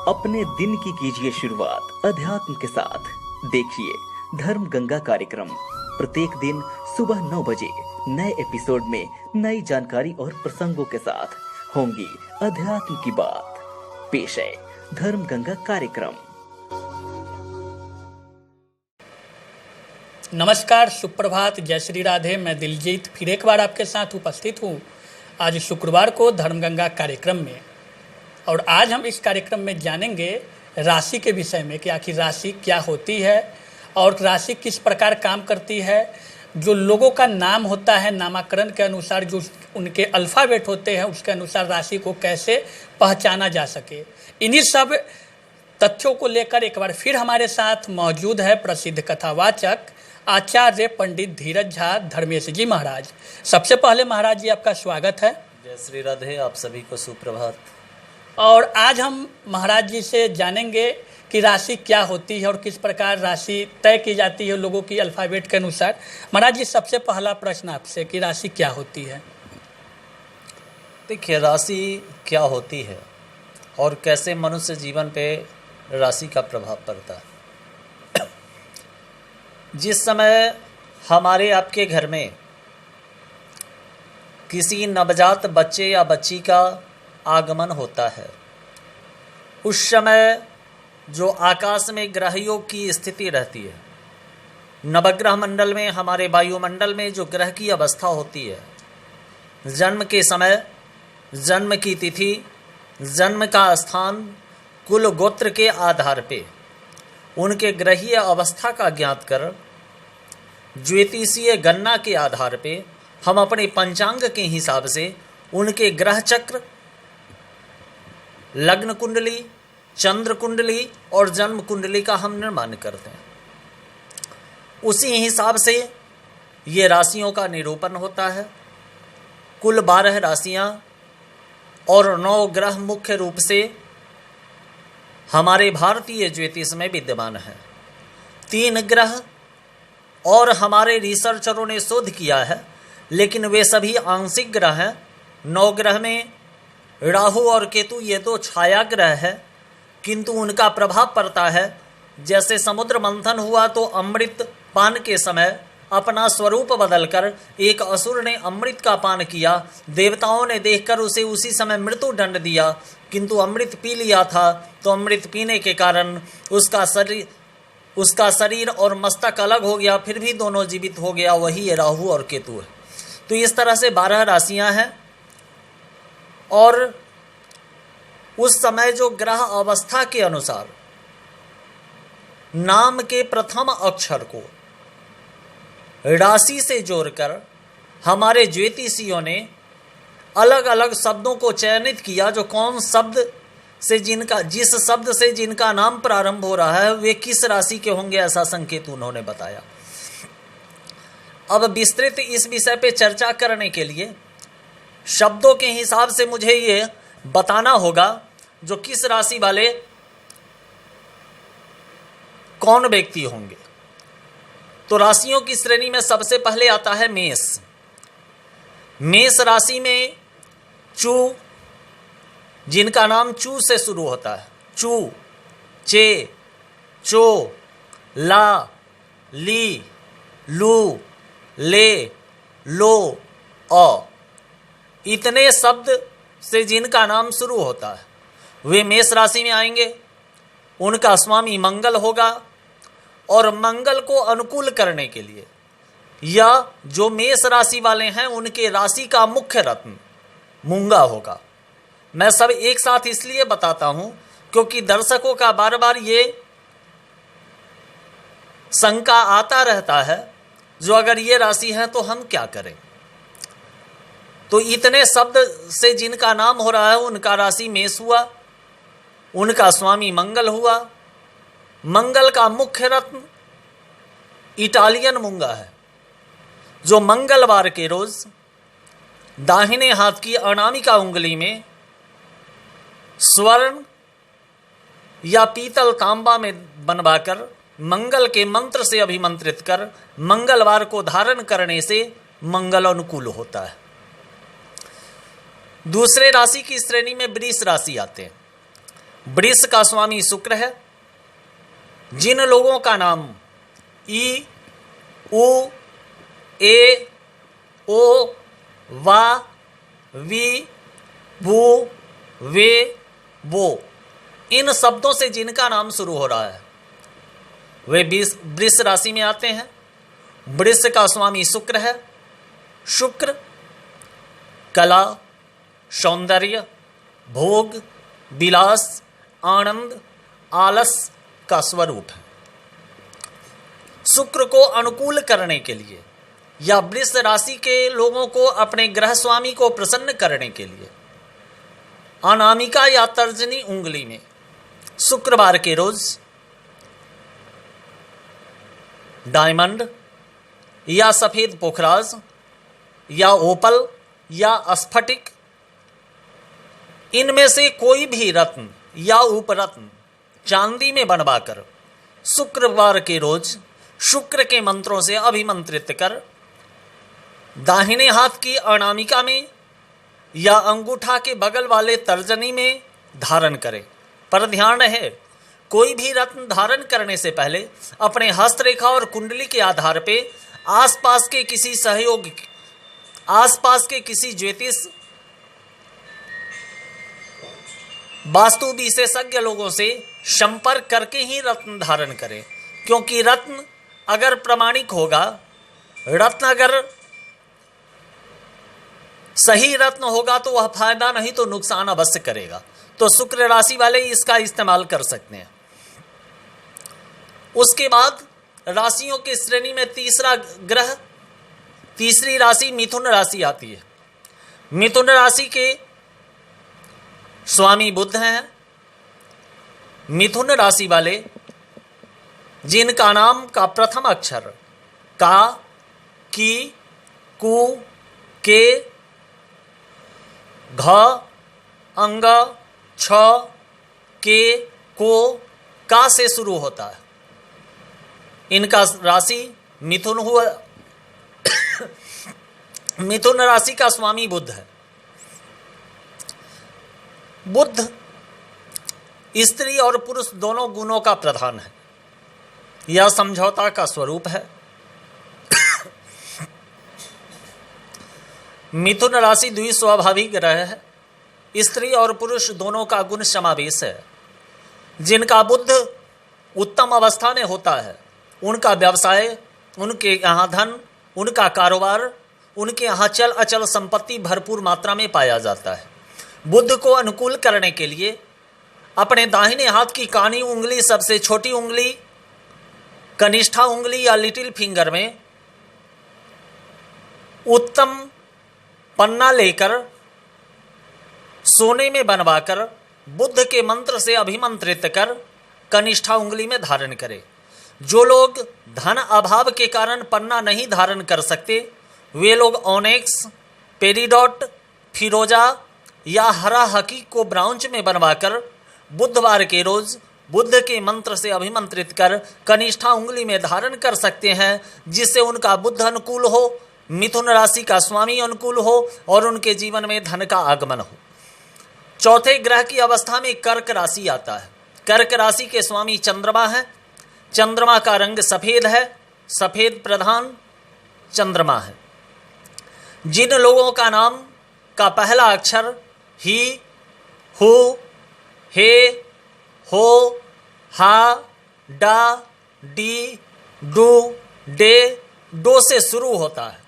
अपने दिन की कीजिए शुरुआत अध्यात्म के साथ। देखिए धर्म गंगा कार्यक्रम प्रत्येक दिन सुबह 9 बजे नए एपिसोड में नई जानकारी और प्रसंगों के साथ होंगी अध्यात्म की बात। पेश है धर्म गंगा कार्यक्रम। नमस्कार, सुप्रभात, जय श्री राधे। मैं दिलजीत फिर एक बार आपके साथ उपस्थित हूँ आज शुक्रवार को धर्मगंगा कार्यक्रम में। और आज हम इस कार्यक्रम में जानेंगे राशि के विषय में कि आखिर राशि क्या होती है और राशि किस प्रकार काम करती है। जो लोगों का नाम होता है नामाकरण के अनुसार, जो उनके अल्फ़ाबेट होते हैं उसके अनुसार राशि को कैसे पहचाना जा सके, इन्हीं सब तथ्यों को लेकर एक बार फिर हमारे साथ मौजूद है प्रसिद्ध कथावाचक आचार्य पंडित धीरज झा धर्मेश जी महाराज। सबसे पहले महाराज जी आपका स्वागत है। जय श्री राधे, आप सभी को सुप्रभात। और आज हम महाराज जी से जानेंगे कि राशि क्या होती है और किस प्रकार राशि तय की जाती है लोगों की अल्फ़ाबेट के अनुसार। महाराज जी, सबसे पहला प्रश्न आपसे कि राशि क्या होती है। देखिए, राशि क्या होती है और कैसे मनुष्य जीवन पे राशि का प्रभाव पड़ता है। जिस समय हमारे आपके घर में किसी नवजात बच्चे या बच्ची का आगमन होता है, उस समय जो आकाश में ग्रहों की स्थिति रहती है, नवग्रह मंडल में, हमारे वायुमंडल में जो ग्रह की अवस्था होती है, जन्म के समय, जन्म की तिथि, जन्म का स्थान, कुल गोत्र के आधार पे उनके ग्रहीय अवस्था का ज्ञात कर ज्योतिषीय गणना के आधार पे हम अपने पंचांग के हिसाब से उनके ग्रह चक्र, लग्न कुंडली, चंद्र कुंडली और जन्म कुंडली का हम निर्माण करते हैं। उसी हिसाब से ये राशियों का निरूपण होता है। कुल 12 राशियां और 9 ग्रह मुख्य रूप से हमारे भारतीय ज्योतिष में विद्यमान है। 3 ग्रह और हमारे रिसर्चरों ने शोध किया है, लेकिन वे सभी आंशिक ग्रह हैं। 9 ग्रह में राहु और केतु ये 2 छाया ग्रह है, किंतु उनका प्रभाव पड़ता है। जैसे समुद्र मंथन हुआ तो अमृत पान के समय अपना स्वरूप बदलकर एक असुर ने अमृत का पान किया। देवताओं ने देखकर उसे उसी समय मृत्यु दंड दिया, किंतु अमृत पी लिया था, तो अमृत पीने के कारण उसका शरीर और मस्तक अलग हो गया, फिर भी दोनों जीवित हो गया। वही राहु और केतु है। तो इस तरह से 12 राशियां हैं। और उस समय जो ग्रह अवस्था के अनुसार नाम के प्रथम अक्षर को राशि से जोड़कर हमारे ज्योतिषियों ने अलग अलग शब्दों को चयनित किया, जो कौन शब्द से जिस शब्द से जिनका नाम प्रारंभ हो रहा है वे किस राशि के होंगे, ऐसा संकेत उन्होंने बताया। अब विस्तृत इस विषय पे चर्चा करने के लिए शब्दों के हिसाब से मुझे ये बताना होगा जो किस राशि वाले कौन व्यक्ति होंगे। तो राशियों की श्रेणी में सबसे पहले आता है मेष। मेष राशि में चू, जिनका नाम चू से शुरू होता है, चू, चे, चो, ला, ली, लू, ले, लो, अ, इतने शब्द से जिनका नाम शुरू होता है वे मेष राशि में आएंगे। उनका स्वामी मंगल होगा और मंगल को अनुकूल करने के लिए या जो मेष राशि वाले हैं उनके राशि का मुख्य रत्न मूंगा होगा। मैं सब एक साथ इसलिए बताता हूं क्योंकि दर्शकों का बार बार ये शंका आता रहता है जो अगर ये राशि है तो हम क्या करें। तो इतने शब्द से जिनका नाम हो रहा है उनका राशि मेष हुआ, उनका स्वामी मंगल हुआ। मंगल का मुख्य रत्न इटालियन मूंगा है, जो मंगलवार के रोज दाहिने हाथ की अनामिका उंगली में स्वर्ण या पीतल तांबा में बनवाकर मंगल के मंत्र से अभिमंत्रित कर मंगलवार को धारण करने से मंगल अनुकूल होता है। दूसरे राशि की श्रेणी में वृष राशि आते हैं। वृष का स्वामी शुक्र है। जिन लोगों का नाम ई, उ, ए, ओ, वा, वी, वू, वे, वो, इन शब्दों से जिनका नाम शुरू हो रहा है वे वृष राशि में आते हैं। वृष का स्वामी शुक्र है। शुक्र कला, सौंदर्य, भोग, विलास, आनंद, आलस का स्वरूप है। शुक्र को अनुकूल करने के लिए या वृष राशि के लोगों को अपने ग्रह स्वामी को प्रसन्न करने के लिए अनामिका या तर्जनी उंगली में शुक्रवार के रोज डायमंड या सफेद पोखराज या ओपल या स्फटिक, इनमें से कोई भी रत्न या उपरत्न चांदी में बनवाकर शुक्रवार के रोज शुक्र के मंत्रों से अभिमंत्रित कर दाहिने हाथ की अनामिका में या अंगूठा के बगल वाले तर्जनी में धारण करें। पर ध्यान रहे, कोई भी रत्न धारण करने से पहले अपने हस्तरेखा और कुंडली के आधार पे आसपास के किसी सहयोगी, आसपास के किसी ज्योतिष वास्तु विशेषज्ञ लोगों से संपर्क करके ही रत्न धारण करें। क्योंकि रत्न अगर प्रामाणिक होगा, रत्न अगर सही रत्न होगा तो वह फायदा नहीं तो नुकसान अवश्य करेगा। तो शुक्र राशि वाले इसका इस्तेमाल कर सकते हैं। उसके बाद राशियों की श्रेणी में तीसरा ग्रह, तीसरी राशि मिथुन राशि आती है। मिथुन राशि के स्वामी बुध हैं। मिथुन राशि वाले जिनका नाम का प्रथम अक्षर का, की, कु, के, घ, अंग, छ, के, को, का से शुरू होता है, इनका राशि मिथुन हुआ। मिथुन राशि का स्वामी बुध है। बुध स्त्री और पुरुष दोनों गुणों का प्रधान है। यह समझौता का स्वरूप है। मिथुन राशि द्विस्वाभाविक ग्रह है। स्त्री और पुरुष दोनों का गुण समावेश है। जिनका बुध उत्तम अवस्था में होता है उनका व्यवसाय, उनके यहाँ धन, उनका कारोबार, उनके यहाँ चल अचल संपत्ति भरपूर मात्रा में पाया जाता है। बुध को अनुकूल करने के लिए अपने दाहिने हाथ की कानी उंगली, सबसे छोटी उंगली, कनिष्ठा उंगली या लिटिल फिंगर में उत्तम पन्ना लेकर सोने में बनवाकर बुध के मंत्र से अभिमंत्रित कर कनिष्ठा उंगली में धारण करें। जो लोग धन अभाव के कारण पन्ना नहीं धारण कर सकते वे लोग ऑनेक्स, पेरिडोट, फिरोजा या हरा हकीक को ब्राउंज में बनवाकर बुधवार के रोज बुध के मंत्र से अभिमंत्रित कर कनिष्ठा उंगली में धारण कर सकते हैं, जिससे उनका बुध अनुकूल हो, मिथुन राशि का स्वामी अनुकूल हो और उनके जीवन में धन का आगमन हो। चौथे ग्रह की अवस्था में कर्क राशि आता है। कर्क राशि के स्वामी चंद्रमा है। चंद्रमा का रंग सफेद है, सफेद प्रधान चंद्रमा है। जिन लोगों का नाम का पहला अक्षर ही, हु, हे, हो, हा, डा, डी, डू, डे, डो से शुरू होता है,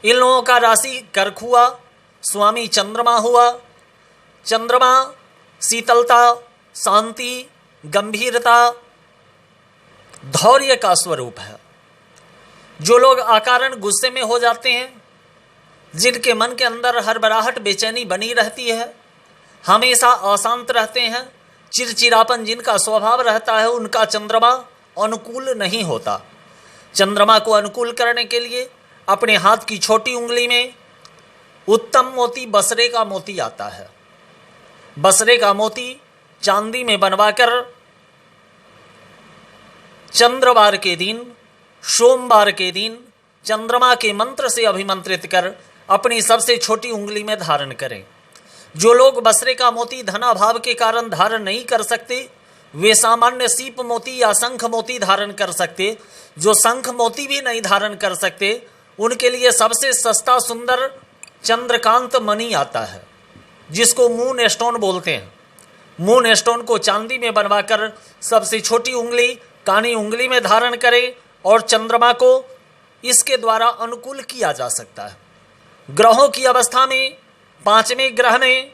इन लोगों का राशि कर्क हुआ, स्वामी चंद्रमा हुआ। चंद्रमा शीतलता, शांति, गंभीरता, धैर्य का स्वरूप है। जो लोग अकारण गुस्से में हो जाते हैं, जिनके मन के अंदर हड़बड़ाहट, बेचैनी बनी रहती है, हमेशा अशांत रहते हैं, चिड़चिड़ापन जिनका स्वभाव रहता है, उनका चंद्रमा अनुकूल नहीं होता। चंद्रमा को अनुकूल करने के लिए अपने हाथ की छोटी उंगली में उत्तम मोती, बसरे का मोती आता है। बसरे का मोती चांदी में बनवाकर चंद्रवार के दिन, सोमवार के दिन चंद्रमा के मंत्र से अभिमंत्रित कर अपनी सबसे छोटी उंगली में धारण करें। जो लोग बसरे का मोती धनाभाव के कारण धारण नहीं कर सकते, वे सामान्य सीप मोती या शंख मोती धारण कर सकते। जो शंख मोती भी नहीं धारण कर सकते, उनके लिए सबसे सस्ता सुंदर चंद्रकांत मणि आता है, जिसको मून स्टोन बोलते हैं। मून स्टोन को चांदी में बनवाकर सबसे छोटी उंगली कानी उंगली में धारण करें और चंद्रमा को इसके द्वारा अनुकूल किया जा सकता है। ग्रहों की अवस्था में 5वें ग्रह में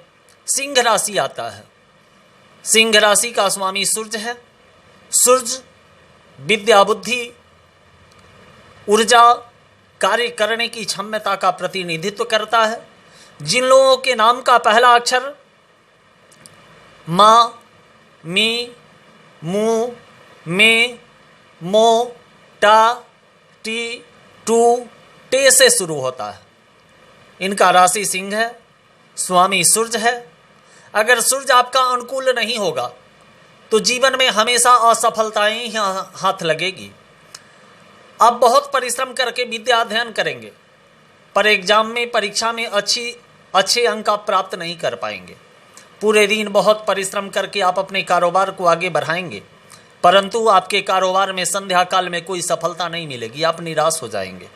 सिंह राशि आता है। सिंह राशि का स्वामी सूर्य है। सूर्य विद्या, बुद्धि, ऊर्जा, कार्य करने की क्षमता का प्रतिनिधित्व करता है। जिन लोगों के नाम का पहला अक्षर मा, मी, मू, में, मो, टा, टी, टू, टे से शुरू होता है, इनका राशि सिंह है, स्वामी सूर्य है। अगर सूर्य आपका अनुकूल नहीं होगा तो जीवन में हमेशा असफलताएं ही हाथ लगेगी। आप बहुत परिश्रम करके विद्या अध्ययन करेंगे, पर एग्जाम में, परीक्षा में अच्छे अंक आप प्राप्त नहीं कर पाएंगे। पूरे दिन बहुत परिश्रम करके आप अपने कारोबार को आगे बढ़ाएंगे, परंतु आपके कारोबार में संध्या काल में कोई सफलता नहीं मिलेगी, आप निराश हो जाएंगे।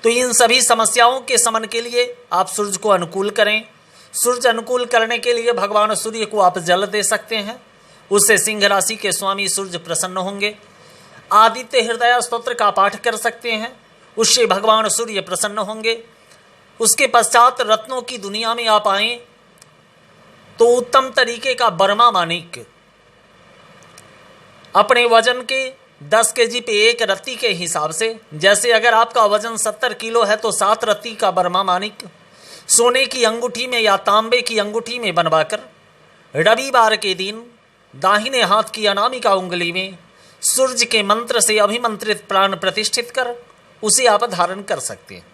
तो इन सभी समस्याओं के शमन के लिए आप सूर्य को अनुकूल करें। सूर्य अनुकूल करने के लिए भगवान सूर्य को आप जल दे सकते हैं, उससे सिंह राशि के स्वामी सूर्य प्रसन्न होंगे। आदित्य हृदय स्तोत्र का पाठ कर सकते हैं, उससे भगवान सूर्य प्रसन्न होंगे। उसके पश्चात रत्नों की दुनिया में आप आए तो उत्तम तरीके का बर्मा माणिक अपने वजन के 10 केजी पे 1 रत्ती के हिसाब से, जैसे अगर आपका वजन 70 किलो है तो 7 रत्ती का बर्मा माणिक सोने की अंगूठी में या तांबे की अंगूठी में बनवाकर रविवार के दिन दाहिने हाथ की अनामिका उंगली में सूर्य के मंत्र से अभिमंत्रित प्राण प्रतिष्ठित कर उसे आप धारण कर सकते हैं।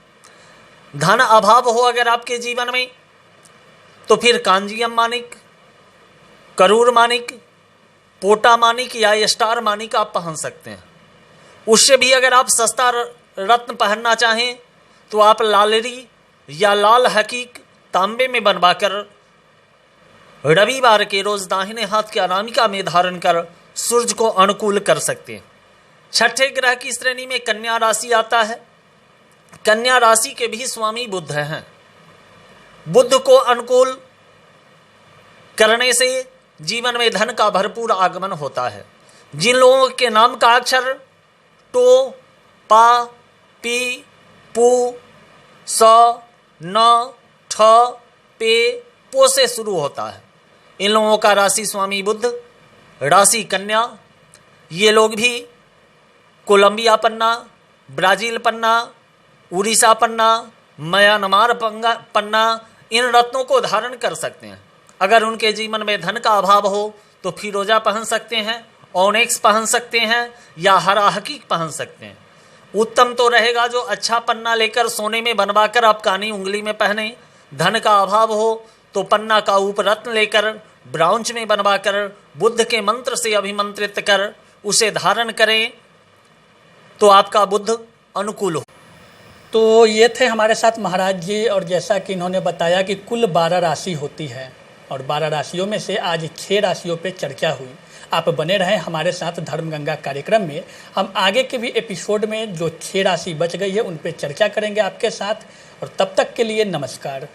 धन अभाव हो अगर आपके जीवन में तो फिर कांजियम माणिक, करूर माणिक, पोटा माणिक या स्टार माणिक आप पहन सकते हैं। उससे भी अगर आप सस्ता रत्न पहनना चाहें तो आप लालरी या लाल हकीक तांबे में बनवाकर रविवार के रोज दाहिने हाथ के अनामिका में धारण कर सूर्य को अनुकूल कर सकते हैं। छठे ग्रह की श्रेणी में कन्या राशि आता है। कन्या राशि के भी स्वामी बुध हैं। बुध को अनुकूल करने से जीवन में धन का भरपूर आगमन होता है। जिन लोगों के नाम का अक्षर टो, पा, पी, पू, स, न, ठ, पे, पो से शुरू होता है, इन लोगों का राशि स्वामी बुध, राशि कन्या। ये लोग भी कोलंबिया पन्ना, ब्राजील पन्ना, उड़ीसा पन्ना, म्यांमार पन्ना इन रत्नों को धारण कर सकते हैं। अगर उनके जीवन में धन का अभाव हो तो फिरोजा पहन सकते हैं, ऑनेक्स पहन सकते हैं या हरा हकीक पहन सकते हैं। उत्तम तो रहेगा जो अच्छा पन्ना लेकर सोने में बनवाकर आप कानी उंगली में पहने। धन का अभाव हो तो पन्ना का उपरत्न लेकर ब्राउंच में बनवाकर बुद्ध के मंत्र से अभिमंत्रित कर उसे धारण करें तो आपका बुद्ध अनुकूल हो। तो ये थे हमारे साथ महाराज जी, और जैसा कि इन्होंने बताया कि कुल 12 राशि होती है और 12 राशियों में से आज 6 राशियों पे चर्चा हुई। आप बने रहें हमारे साथ धर्मगंगा कार्यक्रम में। हम आगे के भी एपिसोड में जो 6 राशि बच गई है उन पे चर्चा करेंगे आपके साथ, और तब तक के लिए नमस्कार।